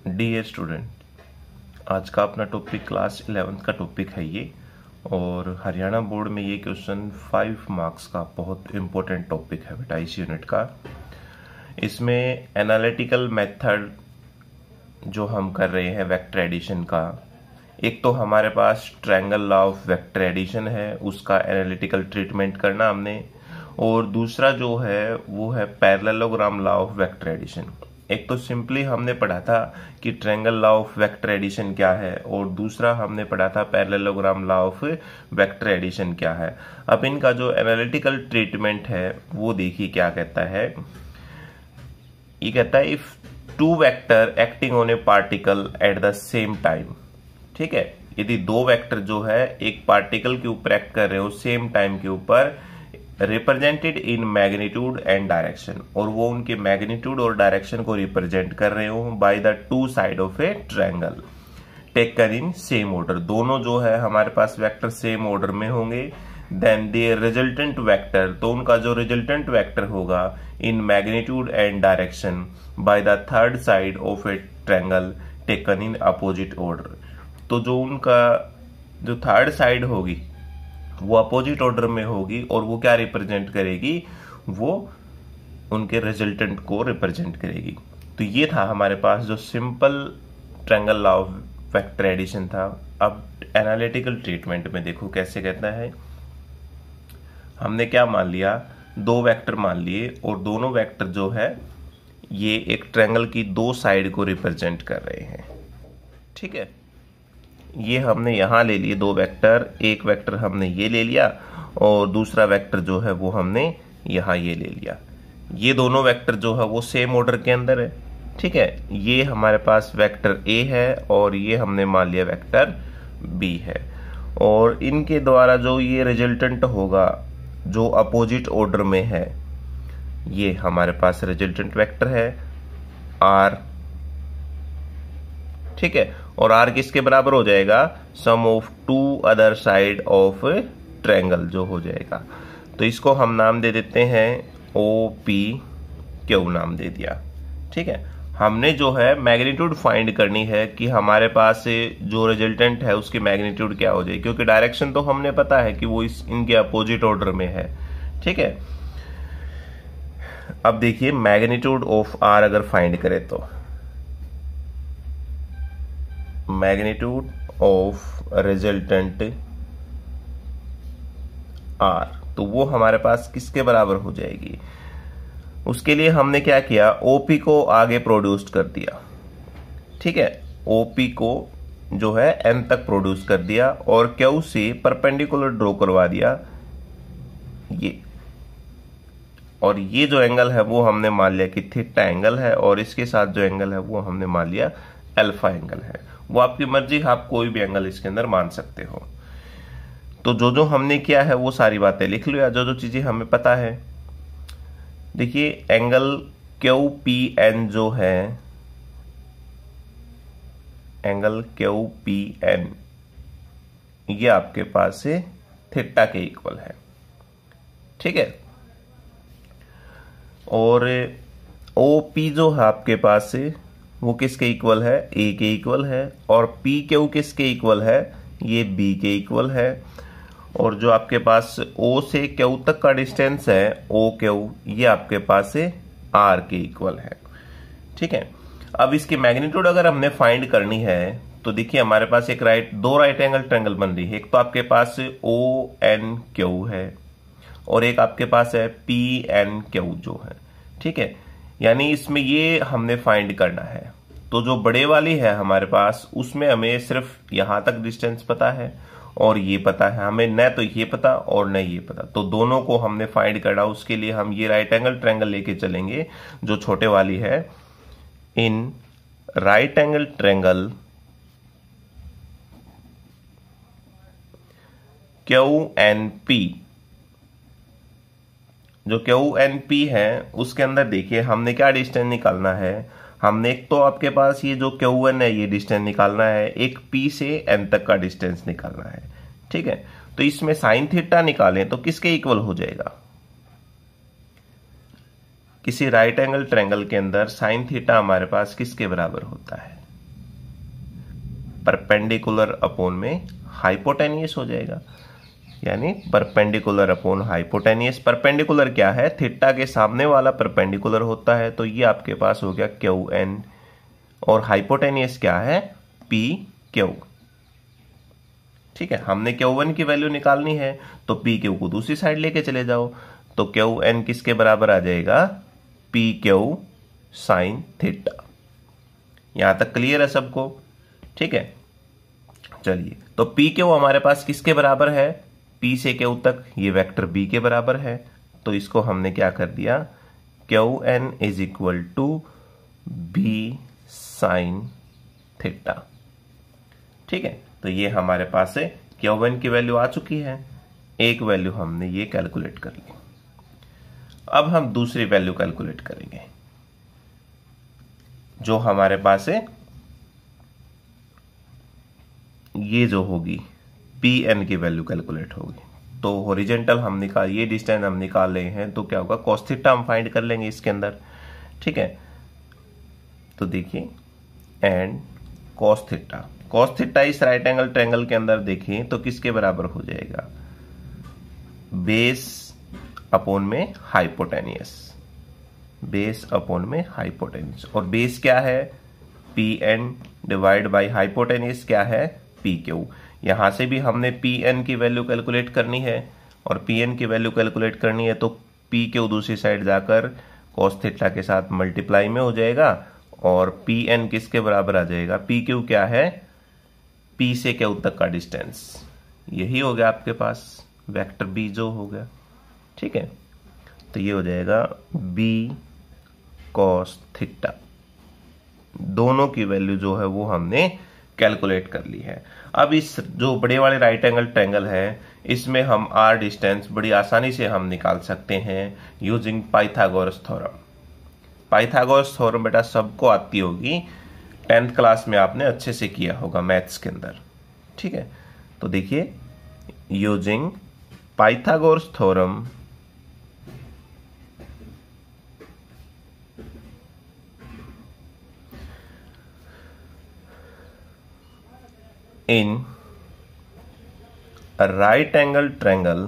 Dear student, आज का अपना टॉपिक क्लास 11th का टॉपिक है ये। और हरियाणा बोर्ड में ये क्वेश्चन 5 मार्क्स का बहुत इम्पोर्टेंट टॉपिक है बेटा इस यूनिट का। इसमें एनालिटिकल मेथड जो हम कर रहे हैं वेक्टर एडिशन का, एक तो हमारे पास triangle law of vector addition है, उसका एनालिटिकल ट्रीटमेंट करना हमने, और दूसरा जो है वो है parallelogram law of vector addition. एक तो सिंपली हमने पढ़ा था कि triangle law of vector addition क्या है, और दूसरा हमने पढ़ा था parallelogram law of vector addition क्या है। अब इनका जो एनालिटिकल ट्रीटमेंट है वो देखिए क्या कहता है। ये कहता है if two vector acting on a particle at the same time, ठीक है, यदि दो वेक्टर जो है एक पार्टिकल के ऊपर एक्ट कर रहे हो सेम टाइम के ऊपर, represented in magnitude and direction, और वो उनके मैग्नीट्यूड और डायरेक्शन को रिप्रेजेंट कर रहे हो by the two side of A triangle taken in same order, दोनों जो है हमारे पास वेक्टर सेम ऑर्डर में होंगे, देन देयर रिजल्टेंट वेक्टर, तो उनका जो रिजल्टेंट वेक्टर होगा इन magnitude and direction by the third side of A triangle taken in opposite order. तो जो उनका जो थर्ड साइड होगी वो अपोजिट ऑर्डर में होगी, और वो क्या रिप्रेजेंट करेगी, वो उनके रिजल्टेंट को रिप्रेजेंट करेगी। तो ये था हमारे पास जो simple triangle law of vector addition था। अब एनालिटिकल ट्रीटमेंट में देखो कैसे कहता है। हमने क्या मान लिया, दो वेक्टर मान लिए, और दोनों वेक्टर जो है ये एक ट्रायंगल की दो साइड को रिप्रेजेंट कर रहे हैं, ठीक है। ये हमने यहां ले लिए दो वेक्टर, एक वेक्टर हमने ये ले लिया और दूसरा वेक्टर जो है वो हमने यहां ये ले लिया। ये दोनों वेक्टर जो है वो सेम ऑर्डर के अंदर है, ठीक है। ये हमारे पास वेक्टर ए है और ये हमने मान लिया वेक्टर बी है, और इनके द्वारा जो ये रिजल्टेंट होगा जो अपोजिट ऑर्डर में है, ये हमारे पास रिजल्टेंट वेक्टर है आर, ठीक है। और आर किसके बराबर हो जाएगा, sum of two other side of triangle जो हो जाएगा। तो इसको हम नाम दे देते हैं ओ पी क्यू नाम दे दिया, ठीक है। हमने जो है मैग्नीट्यूड फाइंड करनी है कि हमारे पास जो रिजल्टेंट है उसकी मैग्नीट्यूड क्या हो जाएगी, क्योंकि डायरेक्शन तो हमने पता है कि वो इनके अपोजिट ऑर्डर में है, ठीक है। अब देखिए मैग्नीट्यूड ऑफ आर अगर फाइंड करें तो मैग्नीट्यूड ऑफ रिजल्टेंट आर, तो वो हमारे पास किसके बराबर हो जाएगी। उसके लिए हमने क्या किया, ओपी को आगे प्रोड्यूस कर दिया, ठीक है। ओपी को जो है एन तक प्रोड्यूस कर दिया और क्यू से परपेंडिकुलर ड्रॉ करवा दिया ये, और ये जो एंगल है वो हमने मान लिया कि थीटा एंगल है, और इसके साथ जो एंगल है वो हमने मान लिया अल्फा एंगल है। वो आपकी मर्जी, आप कोई भी एंगल इसके अंदर मान सकते हो। तो जो जो हमने किया है वो सारी बातें लिख लो, या जो जो चीजें हमें पता है। देखिए एंगल क्यू पी एन जो है, एंगल क्यू पी एन ये आपके पास से थीटा के इक्वल है, ठीक है। और ओ पी जो है आपके पास से वो किसके इक्वल है, ए के इक्वल है, और पी क्यू किसके इक्वल है, ये बी के इक्वल है। और जो आपके पास ओ से क्यू तक का डिस्टेंस है ओ क्यू, ये आपके पास से आर के इक्वल है, ठीक है। अब इसकी मैग्नीट्यूड अगर हमने फाइंड करनी है तो देखिए हमारे पास एक दो राइट एंगल ट्रायंगल बन रही है। एक तो आपके पास ओ एन क्यू है और एक आपके पास है पी एन क्यू जो है, ठीक है। यानी इसमें ये हमने फाइंड करना है। तो जो बड़े वाली है हमारे पास उसमें हमें सिर्फ यहां तक डिस्टेंस पता है और ये पता है, हमें न तो ये पता और न ये पता, तो दोनों को हमने फाइंड करना। उसके लिए हम ये राइट एंगल ट्रायंगल लेके चलेंगे जो छोटे वाली है। In right angle triangle Q N P, जो क्यू एन पी है उसके अंदर देखिए हमने क्या डिस्टेंस निकालना है। हमने एक तो आपके पास ये जो क्यू एन है ये डिस्टेंस निकालना है, एक पी से एन तक का डिस्टेंस निकालना है, ठीक है। तो इसमें साइन थीटा निकालें तो किसके इक्वल हो जाएगा, किसी राइट एंगल ट्रायंगल के अंदर साइन थीटा हमारे पास किसके बराबर होता है, परपेंडिकुलर अपॉन में हाइपोटेनियस हो जाएगा, यानी परपेंडिकुलर अपॉन हाइपोटेनियस। परपेंडिकुलर क्या है, थीटा के सामने वाला परपेंडिकुलर होता है, तो ये आपके पास हो गया क्यू एन, और हाइपोटेनियस क्या है, पी क्यू। ठीक है, हमने क्यू वन की वैल्यू निकालनी है, तो पी क्यू को दूसरी साइड लेके चले जाओ, तो क्यू एन किसके बराबर आ जाएगा, पी क्यू साइन थीटा। यहां तक क्लियर है सबको? ठीक है, चलिए, तो पी क्यू हमारे पास किसके बराबर है, पी से क्यू तक ये वेक्टर बी के बराबर है, तो इसको हमने क्या कर दिया, Q N is equal to B sine theta. ठीक है, तो ये हमारे पास है क्यू एन की वैल्यू आ चुकी है, एक वैल्यू हमने ये कैलकुलेट कर ली। अब हम दूसरी वैल्यू कैलकुलेट करेंगे, जो हमारे पास है ये जो होगी पी एन की वैल्यू कैलकुलेट होगी। तो हॉरिजेंटल हम निकाल, ये डिस्टेंस हम निकाल रहे हैं, तो क्या होगा, cos थीटा हम फाइंड कर लेंगे इसके अंदर। ठीक है, तो देखिए एंड cos थीटा इस राइट एंगल ट्रायंगल के अंदर देखिए तो किसके बराबर हो जाएगा, बेस अपॉन में हाइपोटेनियस, बेस अपॉन में हाइपोटेनियस, और बेस क्या है, P N divide by hypotenuse क्या है, पी क्यू। यहां से भी हमने पी एन की वैल्यू कैलकुलेट करनी है, और पी एन की वैल्यू कैलकुलेट करनी है तो पी क्यू दूसरी साइड जाकर cos थीटा के साथ मल्टीप्लाई में हो जाएगा, और पी एन किसके बराबर आ जाएगा, पी क्यू क्या है, पी से क्यू तक का डिस्टेंस, यही हो गया आपके पास वेक्टर बी जो हो गया। ठीक है, तो ये हो जाएगा बी cos थीटा। दोनों की वैल्यू जो है वो हमने कैलकुलेट कर ली है। अब इस जो बड़े वाले राइट एंगल ट्रायंगल है, इसमें हम आर डिस्टेंस बड़ी आसानी से हम निकाल सकते हैं using Pythagoras theorem. Pythagoras theorem बेटा सबको आती होगी, 10th क्लास में आपने अच्छे से किया होगा मैथ्स के अंदर। ठीक है, तो देखिए using Pythagoras theorem in right angle triangle,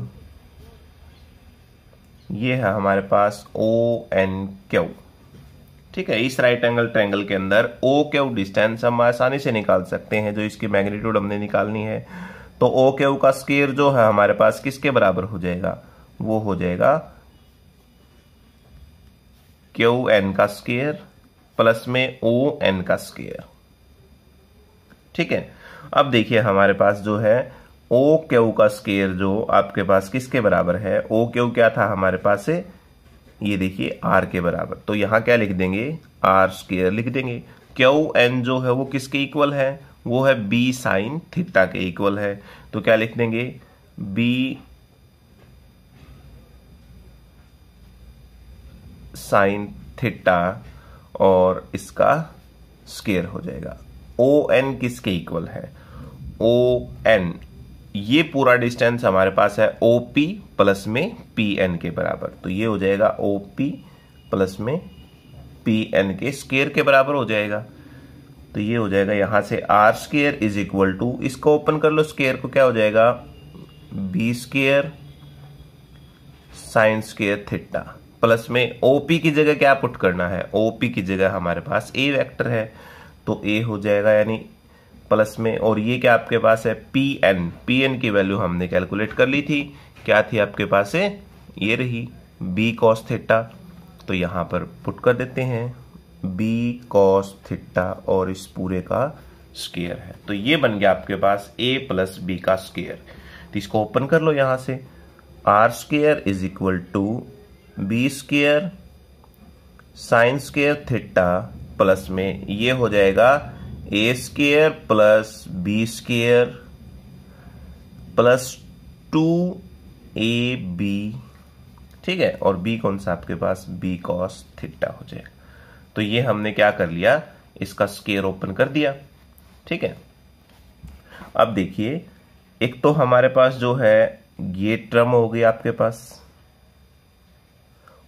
ये है हमारे पास ओ एन क्यू। ठीक है, इस राइट एंगल ट्रायंगल के अंदर ओ क्यू डिस्टेंस हम आसानी से निकाल सकते हैं, जो इसकी मैग्नीट्यूड हमने निकालनी है। तो ओ क्यू का स्क्वायर जो है हमारे पास किसके बराबर हो जाएगा, वो हो जाएगा क्यू एन का स्क्वायर प्लस में ओ एन का स्क्वायर। ठीक है, अब देखिए हमारे पास जो है ओ क्यू का स्क्वायर जो आपके पास किसके बराबर है, ओ क्यू क्या था हमारे पास से, ये देखिए आर के बराबर, तो यहां क्या लिख देंगे, आर स्क्वायर लिख देंगे। क्यू एन जो है वो किसके इक्वल है, वो है बी साइन थीटा के इक्वल है, तो क्या लिख देंगे, बी साइन थीटा और इसका स्क्वायर हो जाएगा। ओ एन किसके इक्वल है, ओ एन, ये पूरा डिस्टेंस हमारे पास है ओ पी प्लस में पी एन के बराबर, तो ये हो जाएगा ओ पी प्लस में पी एन के स्क्वायर के बराबर हो जाएगा। तो ये हो जाएगा यहां से R square is equal to, इसको ओपन कर लो स्क्वायर को, क्या हो जाएगा, B square sine square theta plus में ओपी की जगह क्या पुट करना है, ओपी की जगह हमारे पास ए वेक्टर है, तो ए हो जाएगा यानी प्लस में, और ये क्या आपके पास है, पी एन की वैल्यू हमने कैलकुलेट कर ली थी, क्या थी आपके पास है, ये रही बी कॉस थीटा, तो यहां पर पुट कर देते हैं बी कॉस थीटा और इस पूरे का स्क्वायर है, तो ये बन गया आपके पास ए प्लस बी का स्क्वायर। तो इसको ओपन कर लो यहां से, R square is equal to b square sine square theta plus में ये हो जाएगा a square plus B square plus 2ab, ठीक है, और b कौन सा आपके पास, b cos थीटा हो जाएगा। तो ये हमने क्या कर लिया, इसका स्क्वायर ओपन कर दिया। ठीक है, अब देखिए एक तो हमारे पास जो है ये टर्म हो गई आपके पास,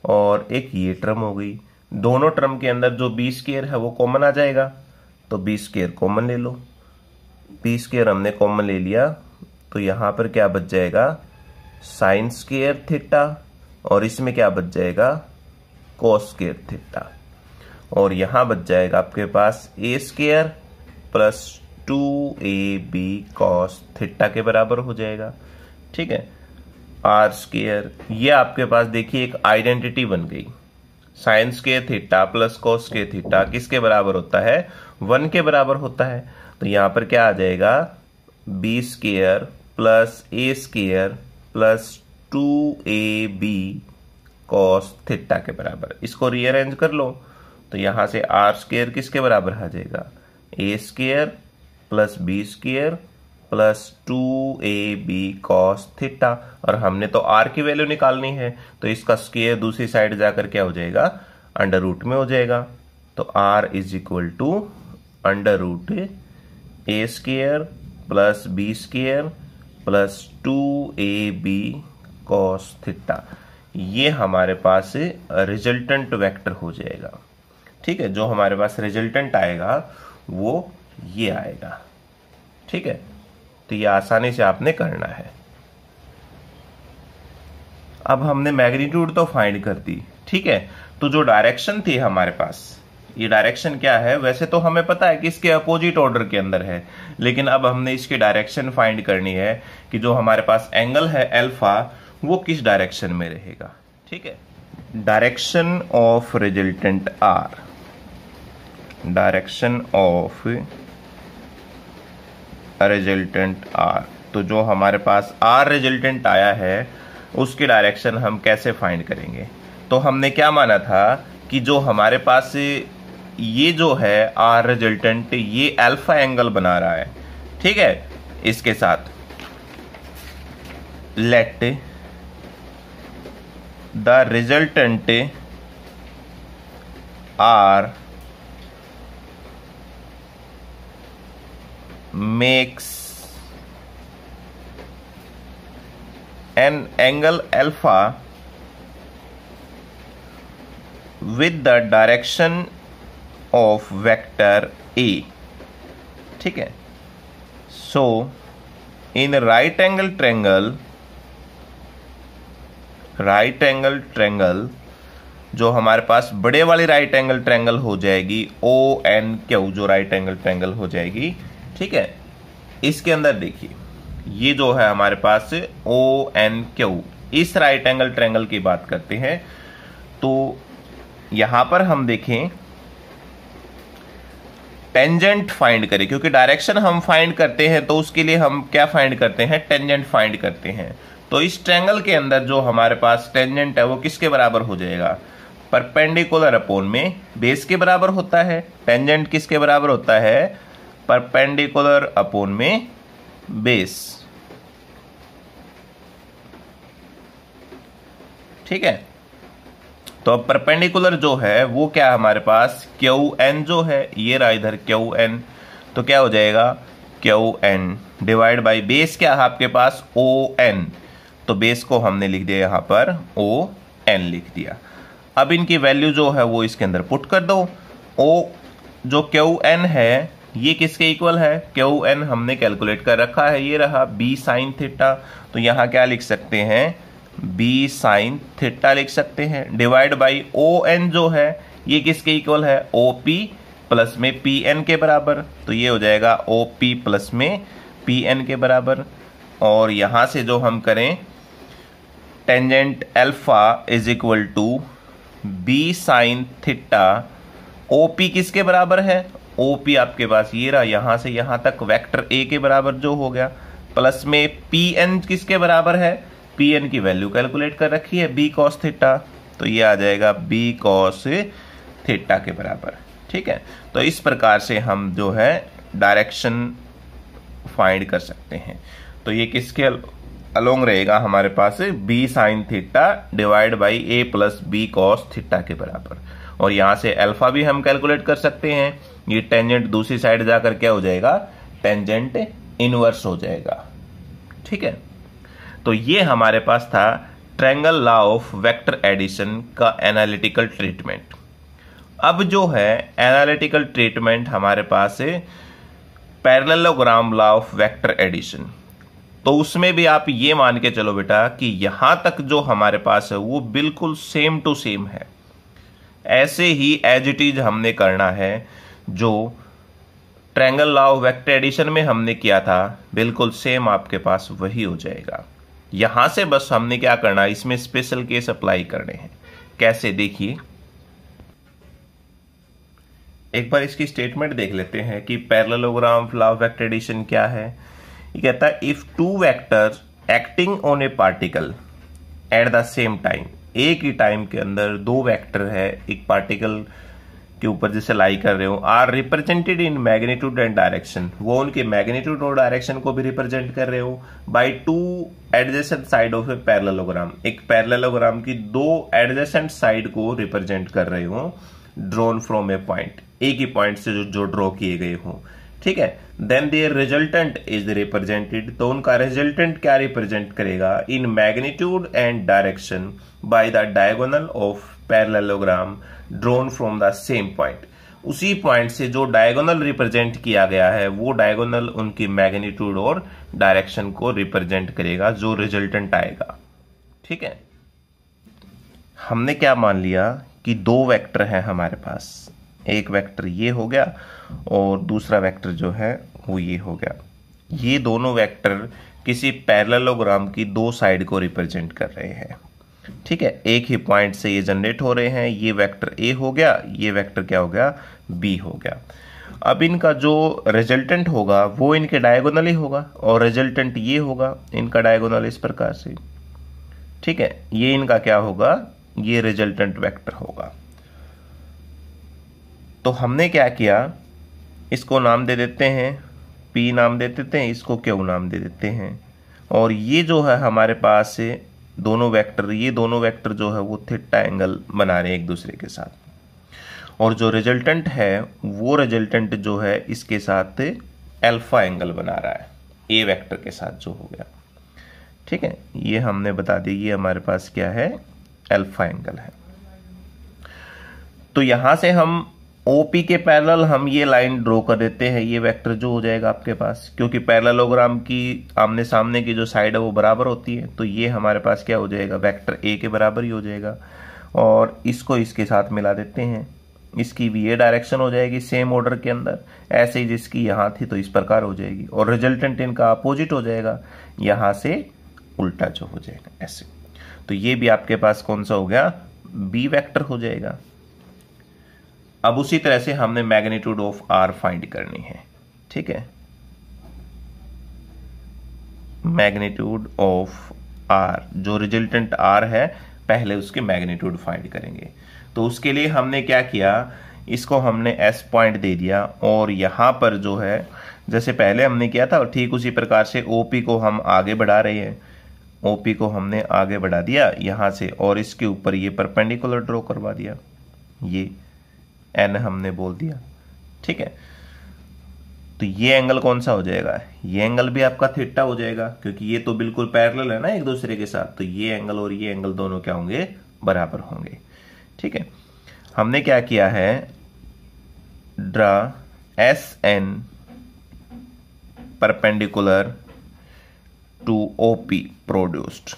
और एक ये टर्म हो गई, दोनों टर्म के अंदर जो बी स्क्वायर है वो कॉमन आ जाएगा, तो बी स्क्वायर कॉमन ले लो, बी स्क्वायर हमने कॉमन ले लिया, तो यहां पर क्या बच जाएगा साइन स्क्वायर थीटा, और इसमें क्या बच जाएगा कोस स्क्वायर थीटा, और यहां बच जाएगा आपके पास a square plus 2ab cos theta के बराबर हो जाएगा। ठीक है, आर स्क्वायर, ये आपके पास देखिए एक आइडेंटिटी बन गई। Sign square theta plus cos square theta किसके बराबर होता है 1 के बराबर होता है। तो यहां पर क्या आ जाएगा B square plus a square plus 2ab cos theta के बराबर। इसको रीअरेंज कर लो तो यहां से आर स्क्वायर किसके बराबर आ जाएगा a square plus B square plus 2ab cos theta, और हमने तो r की वैल्यू निकालनी है तो इसका स्क्वायर दूसरी साइड जाकर क्या हो जाएगा अंडर रूट में हो जाएगा। तो r is equal to under root A square plus B square plus 2ab cos theta, ये हमारे पास रिजल्टेंट वेक्टर हो जाएगा। ठीक है, जो हमारे पास रिजल्टेंट आएगा वो ये आएगा। ठीक है, तो ये आसानी से आपने करना है। अब हमने मैग्नीट्यूड तो फाइंड कर दी। ठीक है, तो जो डायरेक्शन थी हमारे पास, ये डायरेक्शन क्या है, वैसे तो हमें पता है कि इसके अपोजिट ऑर्डर के अंदर है, लेकिन अब हमने इसकी डायरेक्शन फाइंड करनी है कि जो हमारे पास एंगल है अल्फा वो किस डायरेक्शन में रहेगा। ठीक है, direction of resultant R, direction of resultant R, तो जो हमारे पास आर रिजल्टेंट आया है उसकी डायरेक्शन हम कैसे फाइंड करेंगे। तो हमने क्या माना था कि जो हमारे पास ये जो है आर रिजल्टेंट ये अल्फा एंगल बना रहा है। ठीक है, इसके साथ let the resultant R makes an angle alpha with the direction of vector A। ठीक है, so in right angle triangle जो हमारे पास बड़े वाली राइट एंगल ट्रायंगल हो जाएगी ONQ, जो राइट एंगल ट्रायंगल हो जाएगी। ठीक है, इसके अंदर देखिए ये जो है हमारे पास ONQ, इस राइट एंगल ट्रायंगल की बात करते हैं। तो यहां पर हम देखें टेंजेंट फाइंड करें, क्योंकि डायरेक्शन हम फाइंड करते हैं तो उसके लिए हम क्या फाइंड करते हैं टेंजेंट फाइंड करते हैं। तो इस ट्रायंगल के अंदर जो हमारे पास टेंजेंट है वो किसके बराबर हो जाएगा परपेंडिकुलर अपॉन में बेस के बराबर होता है। टेंजेंट किसके बराबर होता है परपेंडिकुलर अपॉन में बेस। ठीक है, तो अब परपेंडिकुलर जो है वो क्या हमारे पास QN जो है ये रहा इधर QN, तो क्या हो जाएगा QN डिवाइड बाई बेस क्या है आपके पास ON, तो बेस को हमने लिख दिया यहां पर ON लिख दिया। अब इनकी वैल्यू जो है वो इसके अंदर पुट कर दो। O जो QN है ये किसके इक्वल है QN हमने कैलकुलेट कर रखा है, ये रहा B साइन थीटा, तो यहां क्या लिख सकते हैं B साइन थीटा लिख सकते हैं, डिवाइड बाई ON जो है ये किसके इक्वल है OP प्लस में PN के बराबर, तो ये हो जाएगा OP प्लस में PN के बराबर। और यहां से जो हम करें tangent alpha is equal to B sine theta, OP किसके बराबर है OP आपके पास ये रहा यहां से यहां तक वेक्टर A के बराबर जो हो गया, प्लस में PN किसके बराबर है PN की वैल्यू कैलकुलेट कर रखी है B cos थीटा, तो ये आ जाएगा B cos थीटा के बराबर। ठीक है, तो इस प्रकार से हम जो है डायरेक्शन फाइंड कर सकते हैं। तो ये किसके अलोंग रहेगा हमारे पास B sine theta divide by A plus B cos theta के बराबर, और यहां से अल्फा भी हम कैलकुलेट कर सकते हैं। ये टेंजेंट दूसरी साइड जाकर क्या हो जाएगा टेंजेंट इनवर्स हो जाएगा। ठीक है, तो ये हमारे पास था triangle law of vector addition का एनालिटिकल ट्रीटमेंट। अब जो है एनालिटिकल ट्रीटमेंट हमारे पास parallelogram law of vector addition, तो उसमें भी आप ये मान के चलो बेटा कि यहां तक जो हमारे पास है वो बिल्कुल सेम टू सेम है। ऐसे ही एज इट इज हमने करना है जो triangle law of vector addition में हमने किया था, बिल्कुल सेम आपके पास वही हो जाएगा। यहां से बस हमने क्या करना है, इसमें स्पेशल केस अप्लाई करने हैं। कैसे, देखिए एक बार इसकी स्टेटमेंट देख लेते हैं कि parallelogram law of vector addition क्या है। ये कहता है if two vector acting on a particle at the same time, एक ही टाइम के अंदर दो वेक्टर है एक पार्टिकल के ऊपर जैसे लाई कर रहे हो, are represented in magnitude and direction, वो उनके मैग्नीट्यूड और डायरेक्शन को भी रिप्रेजेंट कर रहे हो by two adjacent side of a parallelogram, एक पैरेललोग्राम की दो एडजेसेंट साइड को रिप्रेजेंट कर रहे हो, ड्रॉन फ्रॉम ए पॉइंट, एक ही पॉइंट से जो ड्रॉ किए गए हो, ठीक है। Then their resultant is represented, तो उनका रिजल्टेंट क्या रिप्रेजेंट करेगा, in magnitude and direction by the diagonal of parallelogram drawn from the same point, उसी पॉइंट से जो डायगोनल रिप्रेजेंट किया गया है वो डायगोनल उनकी मैग्नीट्यूड और डायरेक्शन को रिप्रेजेंट करेगा जो रिजल्टेंट आएगा, ठीक है। हमने क्या मान लिया कि दो वेक्टर हैं हमारे पास, एक वेक्टर ये हो गया और दूसरा वेक्टर जो है वो ये हो गया। ये दोनों वेक्टर किसी पैरेललोग्राम की दो साइड को रिप्रेजेंट कर रहे हैं, ठीक है। एक ही पॉइंट से ये जनरेट हो रहे हैं, ये वेक्टर ए हो गया, ये वेक्टर क्या हो गया, बी हो गया। अब इनका जो रिजल्टेंट होगा वो इनके डायगोनल ही होगा और रिजल्टेंट ये होगा इनका डायगोनल इस प्रकार से, ठीक है। ये इनका क्या होगा, ये रिजल्टेंट वेक्टर होगा। तो हमने क्या किया, इसको नाम दे देते हैं P नाम दे देते हैं, इसको Q नाम दे देते हैं, और ये जो है हमारे पास से दोनों वेक्टर, ये दोनों वेक्टर जो है वो थीटा एंगल बना रहे हैं एक दूसरे के साथ, और जो रिजल्टेंट है वो रिजल्टेंट जो है इसके साथ अल्फा एंगल बना रहा है ए वेक्टर के साथ जो हो गया, ठीक है। ये हमने बता दिया, ये हमारे पास क्या है, अल्फा एंगल है। तो यहां से हम OP के पैरेलल हम ये लाइन ड्रॉ कर देते हैं, ये वेक्टर जो हो जाएगा आपके पास, क्योंकि पैरेललोग्राम की आमने सामने की जो साइड है वो बराबर होती है, तो ये हमारे पास क्या हो जाएगा, वेक्टर A के बराबर ही हो जाएगा। और इसको इसके साथ मिला देते हैं, इसकी भी ये डायरेक्शन हो जाएगी सेम ऑर्डर के अंदर, ऐसे ही जिसकी यहाँ थी तो इस प्रकार हो जाएगी, और रिजल्टेंट इनका अपोजिट हो जाएगा, यहाँ से उल्टा जो हो जाएगा ऐसे। तो ये भी आपके पास कौन सा हो गया, B वेक्टर हो जाएगा। अब उसी तरह से हमने मैग्नीट्यूड ऑफ R फाइंड करनी है, ठीक है। मैग्नीट्यूड ऑफ R, जो रिजल्टेंट R है पहले उसके मैग्नीट्यूड फाइंड करेंगे। तो उसके लिए हमने क्या किया, इसको हमने S पॉइंट दे दिया, और यहां पर जो है जैसे पहले हमने किया था ठीक उसी प्रकार से OP को हम आगे बढ़ा रहे हैं, OP को हमने आगे बढ़ा दिया यहां से, और इसके ऊपर ये परपेंडिकुलर ड्रॉ करवा दिया, ये N हमने बोल दिया, ठीक है। तो ये एंगल कौन सा हो जाएगा, ये एंगल भी आपका थीटा हो जाएगा, क्योंकि ये तो बिल्कुल पैरेलल है ना एक दूसरे के साथ, तो ये एंगल और ये एंगल दोनों क्या होंगे, बराबर होंगे, ठीक है। हमने क्या किया है, draw SN perpendicular to OP produced,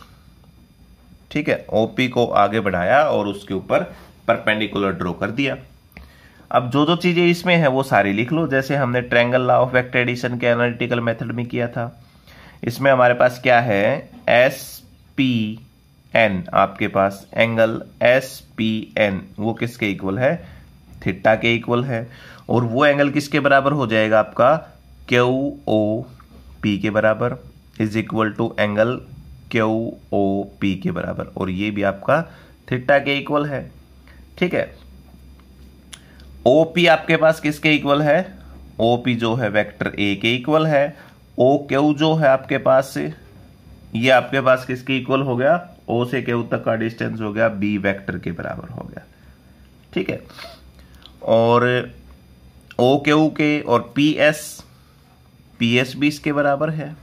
ठीक है। OP को आगे बढ़ाया और उसके ऊपर परपेंडिकुलर ड्रॉ कर दिया। अब जो जो चीजें इसमें है वो सारी लिख लो, जैसे हमने triangle law of vector addition के एनालिटिकल मेथड में किया था। इसमें हमारे पास क्या है, SPN, आपके पास एंगल SPN वो किसके इक्वल है, थीटा के इक्वल है, और वो एंगल किसके बराबर हो जाएगा आपका, QOP के बराबर, is equal to angle QOP के बराबर, और ये भी आपका थीटा के इक्वल है, ठीक है। OP आपके पास किसके इक्वल है, OP जो है वेक्टर A के इक्वल है, OQ जो है आपके पास से ये आपके पास किसके इक्वल हो गया, O से Q तक का डिस्टेंस हो गया B वेक्टर के बराबर हो गया, ठीक है। और OQ के और PS भी इसके बराबर है।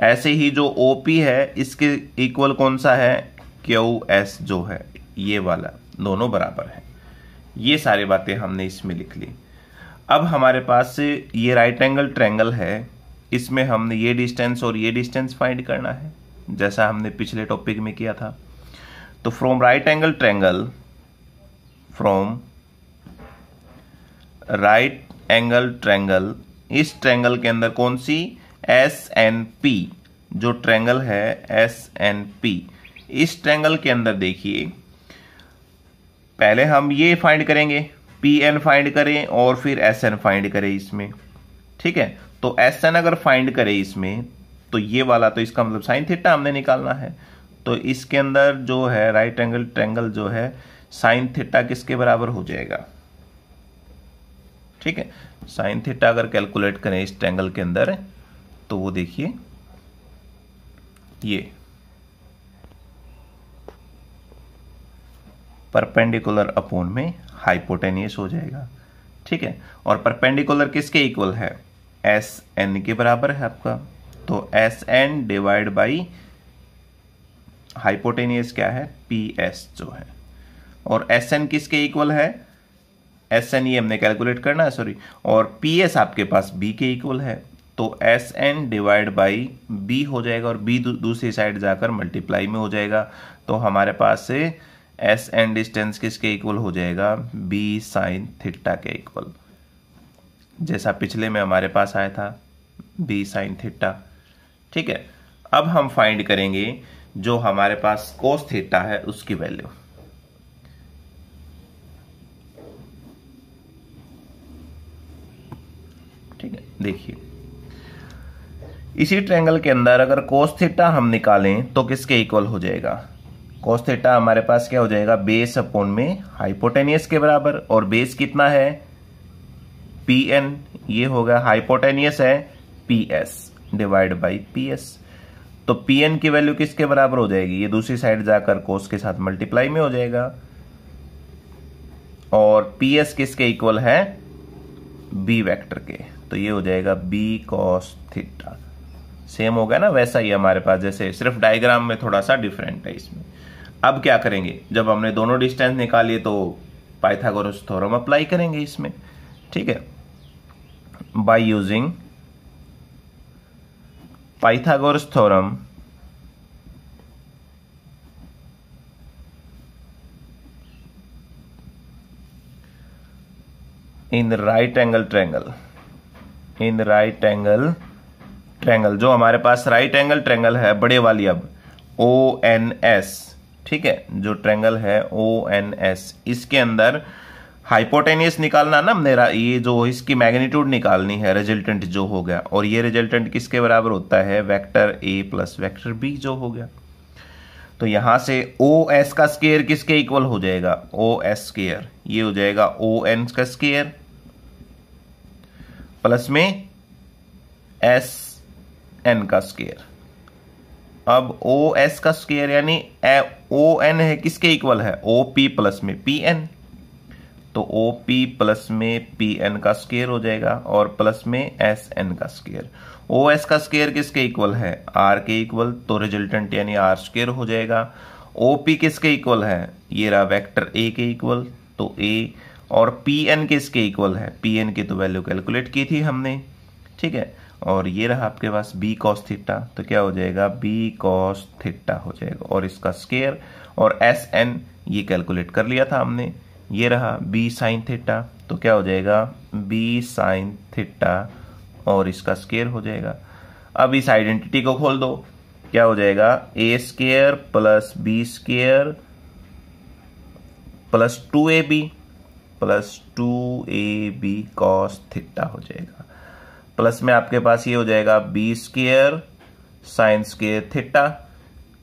ऐसे ही जो OP है इसके इक्वल कौन सा है, QS जो है ये वाला, दोनों बराबर है। ये सारी बातें हमने इसमें लिख ली। अब हमारे पास ये राइट एंगल ट्रायंगल है, इसमें हमने ये डिस्टेंस और ये डिस्टेंस फाइंड करना है जैसा हमने पिछले टॉपिक में किया था। तो फ्रॉम राइट एंगल ट्रायंगल इस ट्रायंगल के अंदर कौन सी SNP जो ट्रायंगल है SNP, इस ट्रायंगल के अंदर देखिए पहले हम ये फाइंड करेंगे, PN फाइंड करें और फिर SN फाइंड करें इसमें, ठीक है। तो SN अगर फाइंड करें इसमें तो ये वाला, तो इसका मतलब साइन थीटा हमने निकालना है। तो इसके अंदर जो है राइट एंगल ट्रायंगल जो है साइन थीटा किसके बराबर हो जाएगा, ठीक है। साइन थीटा अगर कैलकुलेट करें इस ट्रायंगल के अंदर तो वो देखिए ये परपेंडिकुलर अपॉन में हाइपोटेनियस हो जाएगा, ठीक है। और परपेंडिकुलर किसके इक्वल है, SN के बराबर है आपका। तो SN डिवाइड बाई हाइपोटेनियस क्या है PS जो है, और SN किसके इक्वल है, SN ये हमने कैलकुलेट करना है सॉरी, और PS आपके पास B के इक्वल है। तो SN डिवाइड बाई B हो जाएगा और B दूसरी साइड जाकर मल्टीप्लाई में हो जाएगा। तो हमारे पास से SN डिस्टेंस किसके इक्वल हो जाएगा, B साइन थीटा के इक्वल, जैसा पिछले में हमारे पास आया था B साइन थीटा, ठीक है। अब हम फाइंड करेंगे जो हमारे पास कोस थीटा है उसकी वैल्यू, ठीक है। देखिए इसी ट्रायंगल के अंदर अगर कोस थीटा हम निकालें तो किसके इक्वल हो जाएगा, कोस थीटा हमारे पास क्या हो जाएगा, बेस अपॉन में हाइपोटेनियस के बराबर, और बेस कितना है PN, ये होगा, हाइपोटेनियस है PS डिवाइड बाई PS। तो PN की वैल्यू किसके बराबर हो जाएगी, ये दूसरी साइड जाकर कोस के साथ मल्टीप्लाई में हो जाएगा, और PS किसके इक्वल है, B वेक्टर के। तो ये हो जाएगा B cos थीटा, सेम हो गया ना वैसा ही हमारे पास, जैसे सिर्फ डायग्राम में थोड़ा सा डिफरेंट है इसमें। अब क्या करेंगे, जब हमने दोनों डिस्टेंस निकाली तो पाइथागोरस थ्योरम अप्लाई करेंगे इसमें, ठीक है। By using Pythagoras theorem in right angle triangle, जो हमारे पास राइट एंगल ट्रायंगल है बड़े वाली, अब ONS, ठीक है, जो ट्रायंगल है ONS, इसके अंदर हाइपोटेनियस निकालना ना हमने, ये जो इसकी मैग्नीट्यूड निकालनी है, रिजल्टेंट जो हो गया, और ये रिजल्टेंट किसके बराबर होता है, vector A plus vector B जो हो गया। तो यहां से OS का स्क्वायर किसके इक्वल हो जाएगा, OS स्क्वायर, ये हो जाएगा ON का स्क्वायर प्लस में SN का स्क्वायर। अब OS का स्क्वायर यानी ON है किसके इक्वल है, OP प्लस में PN, तो OP प्लस में PN का स्क्वायर हो जाएगा, और प्लस में SN का स्क्वायर। OS का स्क्वायर किसके इक्वल है, R के इक्वल, तो रिजल्टेंट यानी R स्क्वायर हो जाएगा। OP किसके इक्वल है, ये रहा वेक्टर A के इक्वल, तो A, और PN किसके इक्वल है, PN की तो वैल्यू कैलकुलेट की थी हमने, ठीक है। और ये रहा आपके पास B cos थीटा, तो क्या हो जाएगा, B cos थीटा हो जाएगा, और इसका स्क्वायर, और SN ये कैलकुलेट कर लिया था हमने, ये रहा B साइन थीटा, तो क्या हो जाएगा, B साइन थीटा, और इसका स्क्वायर हो जाएगा। अब इस आइडेंटिटी को खोल दो, क्या हो जाएगा, A square plus B square plus 2AB plus 2AB cos theta हो जाएगा, प्लस में आपके पास ये हो जाएगा B square sine square theta.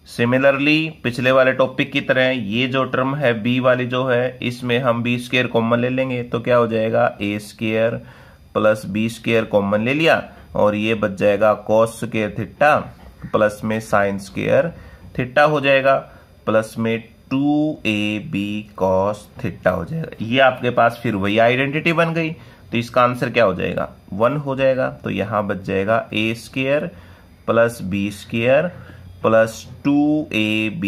Similarly पिछले वाले टॉपिक की तरह ये जो टर्म है B वाली जो है, इसमें हम B स्क्वायर कॉमन ले लेंगे, तो क्या हो जाएगा, A square plus B square common ले लिया, और ये बच जाएगा cos स्क्वायर थीटा प्लस में साइन स्क्वायर थीटा हो जाएगा, प्लस में 2AB cos थीटा हो जाएगा। ये आपके पास फिर वही आइडेंटिटी बन गई, तो इसका आंसर क्या हो जाएगा, 1 हो जाएगा। तो यहां बच जाएगा A square plus B square plus 2AB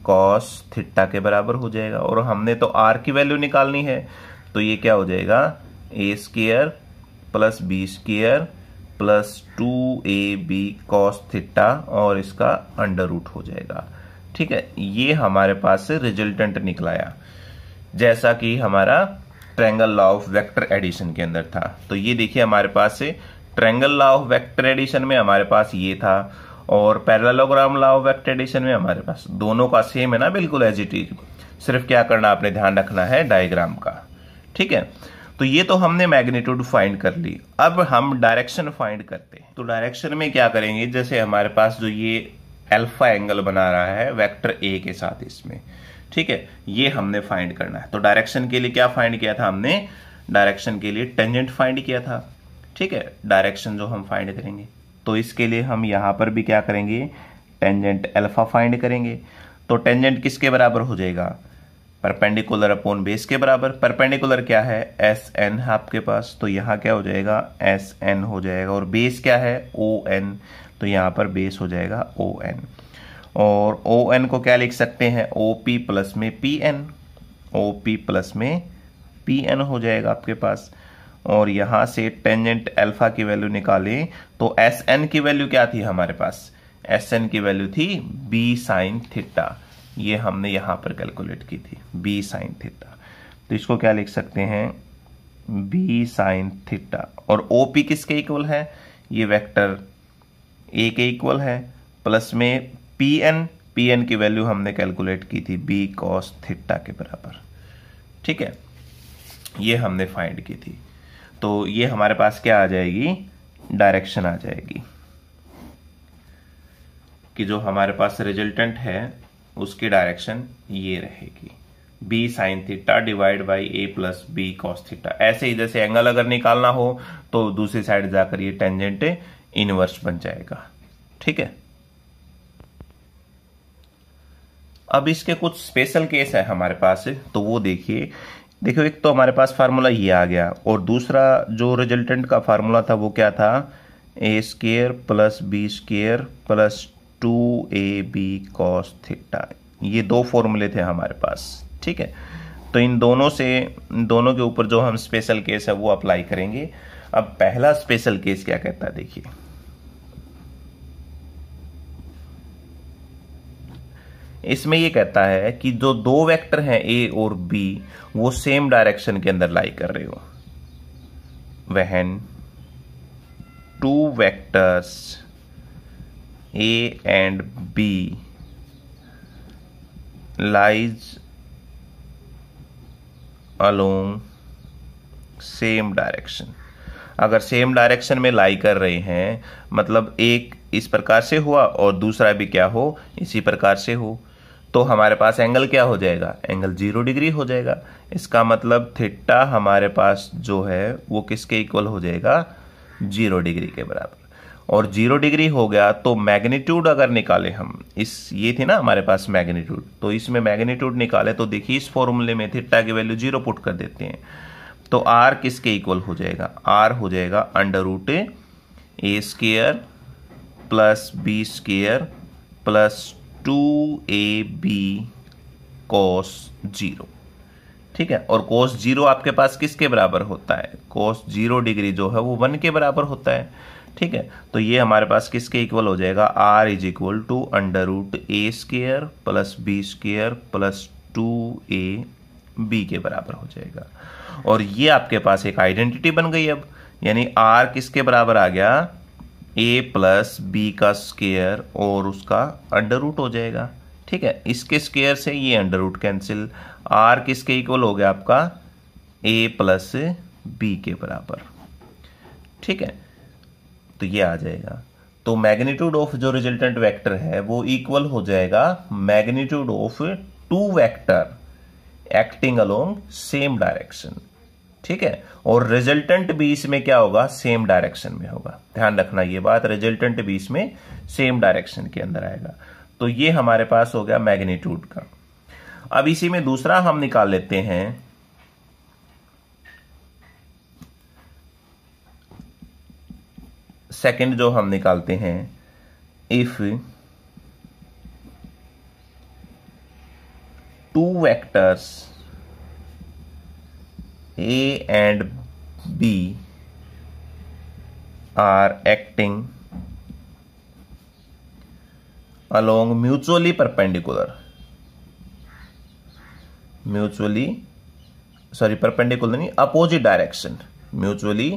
cos theta के बराबर हो जाएगा, और हमने तो R की वैल्यू निकालनी है, तो ये क्या हो जाएगा, A square plus B square plus 2ab cos theta और इसका अंडर रूट हो जाएगा। ठीक है, ये हमारे पास से रिजल्टेंट निकलाया जैसा कि हमारा triangle law of vector addition के अंदर था। तो ये देखिए हमारे पास से triangle law of vector addition में हमारे पास ये था और parallelogram law of vector addition में हमारे पास दोनों का सेम है ना, बिल्कुल एज इट इज। सिर्फ क्या करना आपने ध्यान रखना है डायग्राम का। ठीक है, तो ये तो हमने मैग्नीट्यूड फाइंड कर ली। अब हम डायरेक्शन फाइंड करते हैं। तो डायरेक्शन में क्या करेंगे, जैसे हमारे पास जो ये अल्फा एंगल बना रहा है वेक्टर ए के साथ इसमें, ठीक है, ये हमने फाइंड करना है। तो डायरेक्शन के लिए क्या फाइंड किया था हमने, डायरेक्शन के लिए टेंजेंट फाइंड किया था। ठीक है, डायरेक्शन जो हम फाइंड करेंगे तो इसके लिए हम यहां पर भी क्या करेंगे, टेंजेंट अल्फा फाइंड करेंगे। तो टेंजेंट किसके बराबर हो जाएगा, परपेंडिकुलर अपॉन बेस के बराबर। परपेंडिकुलर क्या है, एस एन है आपके पास, तो यहाँ क्या हो जाएगा, एस एन हो जाएगा। और बेस क्या है, ओ एन, तो यहाँ पर बेस हो जाएगा ओ एन। और ओ एन को क्या लिख सकते हैं, ओ पी प्लस में P N, O P plus में पी एन हो जाएगा आपके पास। और यहां से टेंजेंट अल्फा की वैल्यू निकालें तो एस एन की वैल्यू क्या थी हमारे पास, एस एन की वैल्यू थी बी साइन थीटा। ये हमने यहां पर कैलकुलेट की थी बी साइन थीटा। तो इसको क्या लिख सकते हैं, बी साइन थीटा। और ओ पी किसके इक्वल है, ये वेक्टर ए के इक्वल है, प्लस में पी एन, पी एन की वैल्यू हमने कैलकुलेट की थी बी कॉस थीटा के बराबर। ठीक है, ये हमने फाइंड की थी। तो ये हमारे पास क्या आ जाएगी, डायरेक्शन आ जाएगी कि जो हमारे पास रिजल्टेंट है उसकी डायरेक्शन ये रहेगी, B sine theta divide by A plus B cos theta. ऐसे ही जैसे एंगल अगर निकालना हो तो दूसरी साइड जाकर ये टेंजेंट इनवर्स बन जाएगा। ठीक है, अब इसके कुछ स्पेशल केस है हमारे पास, तो वो देखिए। देखो, एक तो हमारे पास फार्मूला ये आ गया और दूसरा जो रिजल्टेंट का फार्मूला था वो क्या था, a square plus B square plus 2ab cos theta. ये दो फॉर्मूले थे हमारे पास। ठीक है, तो इन दोनों के ऊपर जो हम स्पेशल केस है वो अप्लाई करेंगे। अब पहला स्पेशल केस क्या कहता है, देखिए इसमें ये कहता है कि जो दो वेक्टर हैं ए और बी वो सेम डायरेक्शन के अंदर लाई कर रहे हो, when two vectors A and B lies along same direction. अगर सेम डायरेक्शन में लाई कर रहे हैं मतलब एक इस प्रकार से हुआ और दूसरा भी क्या हो, इसी प्रकार से हो, तो हमारे पास एंगल क्या हो जाएगा, एंगल 0 डिग्री हो जाएगा। इसका मतलब थीटा हमारे पास जो है वो किसके इक्वल हो जाएगा, 0 डिग्री के बराबर। और 0 डिग्री हो गया तो मैग्नीट्यूड अगर निकाले हम, इस ये थी ना हमारे पास मैग्नीट्यूड, तो इसमें मैग्नीट्यूड निकाले तो देखिए इस फॉर्मूले में थीटा की वैल्यू 0 पुट कर देते हैं तो आर किसके इक्वल हो जाएगा, आर हो जाएगा अंडर रूट ए square plus B square plus 2ab cos 0। ठीक है, और cos 0 आपके पास किसके बराबर होता है, cos 0 डिग्री जो है वो 1 के बराबर होता है। ठीक है, तो ये हमारे पास किसके इक्वल हो जाएगा, r is equal to under root A square plus B square plus 2ab के बराबर हो जाएगा। और ये आपके पास एक आइडेंटिटी बन गई अब, यानी r किसके बराबर आ गया, a प्लस बी का स्क्वायर और उसका अंडर रूट हो जाएगा। ठीक है, इसके स्क्वायर से ये अंडर रूट कैंसिल, r किसके इक्वल हो गया आपका, a प्लस बी के बराबर। ठीक है, तो ये आ जाएगा। तो मैग्नीट्यूड ऑफ जो रिजल्टेंट वेक्टर है वो इक्वल हो जाएगा magnitude of two vector acting along same direction. ठीक है, और रिजल्टेंट भी इसमें क्या होगा, सेम डायरेक्शन में होगा। ध्यान रखना ये बात, रिजल्टेंट भी इसमें सेम डायरेक्शन के अंदर आएगा। तो ये हमारे पास हो गया मैग्नीट्यूड का। अब इसी में दूसरा हम निकाल लेते हैं, सेकंड जो हम निकालते हैं, if two vectors A and B are acting along mutually perpendicular नहीं, opposite direction, mutually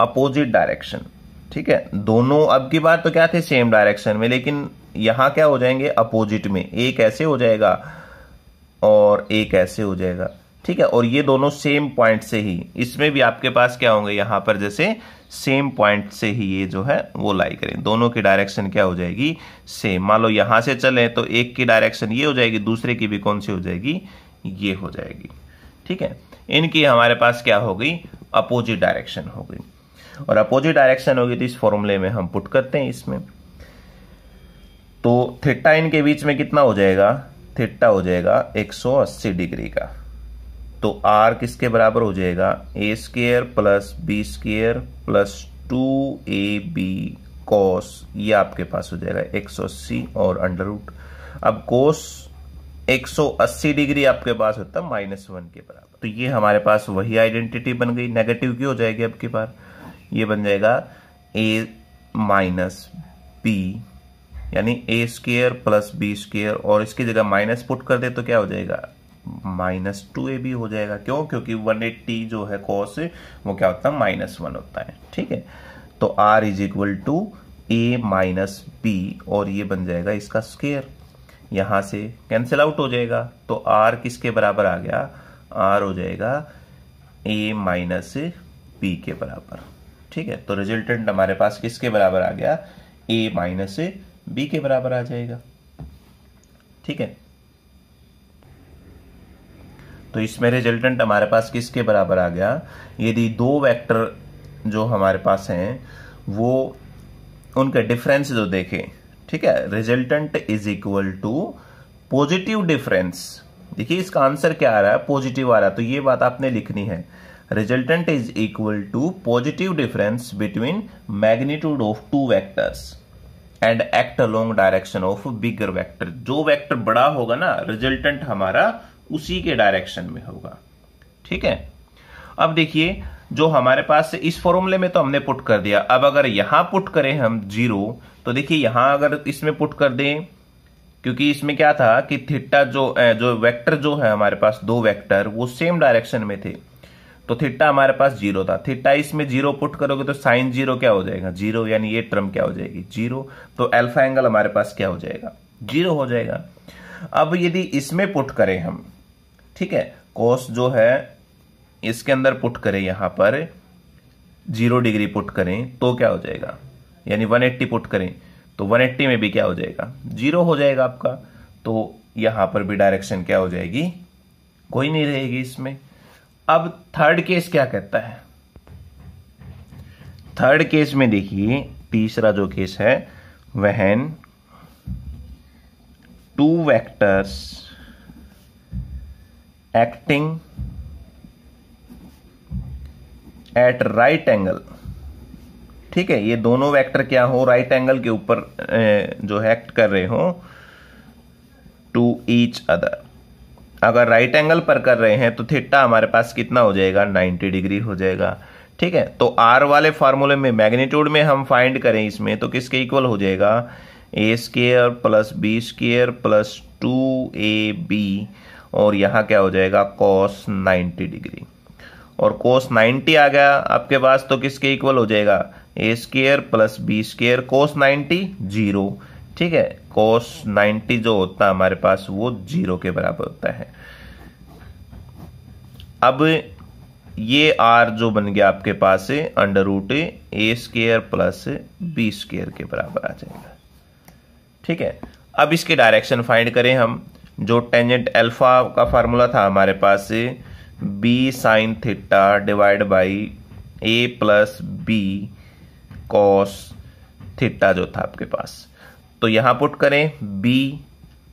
opposite direction. ठीक है, दोनों अब की बार तो क्या थे, सेम डायरेक्शन में, लेकिन यहां क्या हो जाएंगे, अपोजिट में। एक ऐसे हो जाएगा और एक ऐसे हो जाएगा। ठीक है, और ये दोनों सेम पॉइंट से ही, इसमें भी आपके पास क्या होंगे, यहां पर जैसे सेम पॉइंट से ही ये जो है वो लाई करें, दोनों की डायरेक्शन क्या हो जाएगी, सेम। मान लो यहां से चले तो एक की डायरेक्शन ये हो जाएगी, दूसरे की भी कौन सी हो जाएगी, ये हो जाएगी। ठीक है, इनकी हमारे पास क्या हो गई, अपोजिट डायरेक्शन हो गई। और अपोजिट डायरेक्शन होगी तो इस फॉर्मूले में हम पुट करते हैं इसमें, तो थीटा इनके बीच में कितना हो जाएगा, थीटा हो जाएगा 180 डिग्री का। तो आर किसके बराबर हो जाएगा, a square plus B square plus 2ab cos, ये आपके पास हो जाएगा 180 और अंडर रूट। अब कोस 180 डिग्री आपके पास होता है -1 के बराबर। तो ये हमारे पास वही आइडेंटिटी बन गई। नेगेटिव की हो जाएगी अब की बार, ये बन जाएगा a माइनस बी, यानी ए स्क्वायर प्लस बी स्क्वायर, और इसकी जगह माइनस पुट कर दे तो क्या हो जाएगा, -2ab हो जाएगा। क्यों, क्योंकि 180 जो है कॉस वो क्या होता है, -1 होता है। ठीक है, तो r is equal to a minus B, और ये बन जाएगा इसका स्क्वायर, यहां से कैंसिल आउट हो जाएगा। तो r किसके बराबर आ गया, r हो जाएगा a माइनस बी के बराबर। ठीक है, तो रिजल्टेंट हमारे पास किसके बराबर आ गया, a माइनस बी के बराबर आ जाएगा। ठीक है, तो इसमें रिजल्टेंट हमारे पास किसके बराबर आ गया, यदि दो वेक्टर जो हमारे पास हैं वो उनके डिफरेंस जो देखें। ठीक है, resultant is equal to positive difference. देखिए इसका आंसर क्या आ रहा है, पॉजिटिव आ रहा है, तो ये बात आपने लिखनी है। Resultant is equal to positive difference between magnitude of two vectors and act along direction of bigger vector. जो वेक्टर बड़ा होगा ना, रिजल्टेंट हमारा उसी के डायरेक्शन में होगा। ठीक है, अब देखिए जो हमारे पास इस फॉर्मूले में तो हमने पुट कर दिया। अब अगर यहां पुट करें हम 0, तो देखिए यहां अगर इसमें पुट कर दें, क्योंकि इसमें क्या था कि थीटा जो वेक्टर जो है हमारे पास, दो वेक्टर वो सेम डायरेक्शन में थे, तो थीटा हमारे पास 0 था। थीटा इसमें 0 पुट करोगे तो साइन 0 क्या हो जाएगा, 0, यानी ये टर्म क्या हो जाएगी, 0। तो अल्फा एंगल हमारे पास क्या हो जाएगा, 0 हो जाएगा। अब यदि इसमें पुट करें हम, ठीक है, कोस जो है इसके अंदर पुट करें, यहां पर 0 डिग्री पुट करें तो क्या हो जाएगा, यानी 180 पुट करें तो 180 में भी क्या हो जाएगा, 0 हो जाएगा आपका। तो यहां पर भी डायरेक्शन क्या हो जाएगी, कोई नहीं रहेगी इसमें। अब थर्ड केस क्या कहता है, थर्ड केस में देखिए तीसरा जो केस है, when two vectors acting at right angle. ठीक है, ये दोनों वेक्टर क्या हो, राइट एंगल के ऊपर जो है एक्ट कर रहे हो टू ईच अदर। अगर राइट एंगल पर कर रहे हैं तो थीटा हमारे पास कितना हो जाएगा, 90 डिग्री हो जाएगा। ठीक है, तो आर वाले फॉर्मूले में मैग्नीट्यूड में हम फाइंड करें इसमें, तो किसके इक्वल हो जाएगा, a square plus B square plus 2ab, और यहां क्या हो जाएगा, cos 90 डिग्री। और cos 90 आ गया आपके पास तो किसके इक्वल हो जाएगा, a square plus B square, cos 90 0। ठीक है, cos 90 जो होता है हमारे पास वो 0 के बराबर होता है। अब ये r जो बन गया आपके पास अंडर रूट ए स्क्वायर प्लस बी स्क्वायर के बराबर आ जाएगा। ठीक है, अब इसके डायरेक्शन फाइंड करें हम। जो टेंजेंट अल्फा का फार्मूला था हमारे पास, b sine theta divide by A plus B cos theta जो था आपके पास, तो यहां पुट करें बी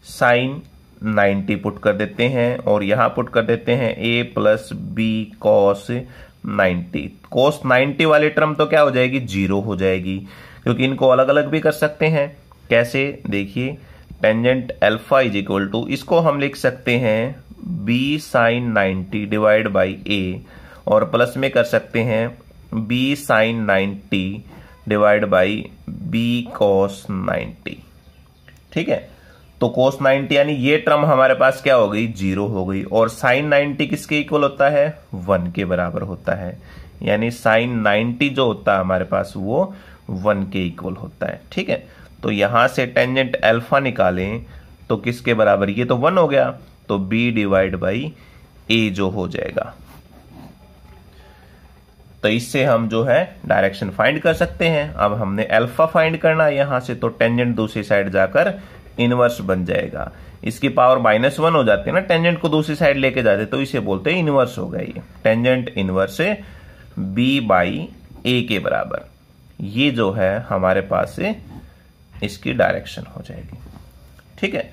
साइन 90 पुट कर देते हैं, और यहां पुट कर देते हैं ए प्लस बी कॉस 90। कॉस 90 वाली टर्म तो क्या हो जाएगी, 0 हो जाएगी, क्योंकि इनको अलग अलग भी कर सकते हैं। कैसे, देखिए tangent alpha is equal to, इसको हम लिख सकते हैं B sine 90 divide by A, और प्लस में कर सकते हैं B sine 90 divide by B cos 90। ठीक है, तो cos 90 यानी ये टर्म हमारे पास क्या हो गई, 0 हो गई, और साइन 90 किसके इक्वल होता है, 1 के बराबर होता है, यानी साइन 90 जो होता है हमारे पास वो 1 के इक्वल होता है। ठीक है, तो यहां से टेंजेंट अल्फा निकालें तो किसके बराबर, ये तो 1 हो गया, तो b डिवाइड बाई a जो हो जाएगा। तो इससे हम जो है डायरेक्शन फाइंड कर सकते हैं। अब हमने अल्फा फाइंड करना है यहां से, तो टेंजेंट दूसरी साइड जाकर इनवर्स बन जाएगा। इसकी पावर -1 हो जाती है ना, टेंजेंट को दूसरी साइड लेके जाते, तो इसे बोलते हैं इनवर्स हो गया। ये टेंजेंट इनवर्स से b बाई a के बराबर, ये जो है हमारे पास से इसकी डायरेक्शन हो जाएगी। ठीक है,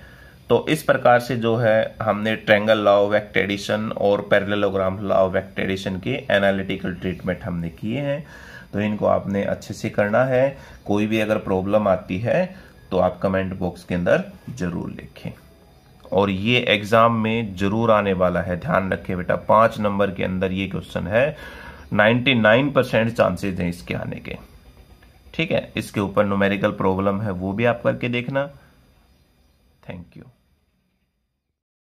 तो इस प्रकार से जो है हमने triangle law of vector addition और parallelogram law of vector addition के एनालिटिकल ट्रीटमेंट हमने किए हैं। तो इनको आपने अच्छे से करना है। कोई भी अगर प्रॉब्लम आती है तो आप कमेंट बॉक्स के अंदर जरूर लिखें, और ये एग्जाम में जरूर आने वाला है, ध्यान रखें बेटा। 5 नंबर के अंदर ये क्वेश्चन है, 99% चांसेस हैं इसके आने के। ठीक है, इसके ऊपर न्यूमेरिकल प्रॉब्लम है, वो भी आप करके देखना। Thank you.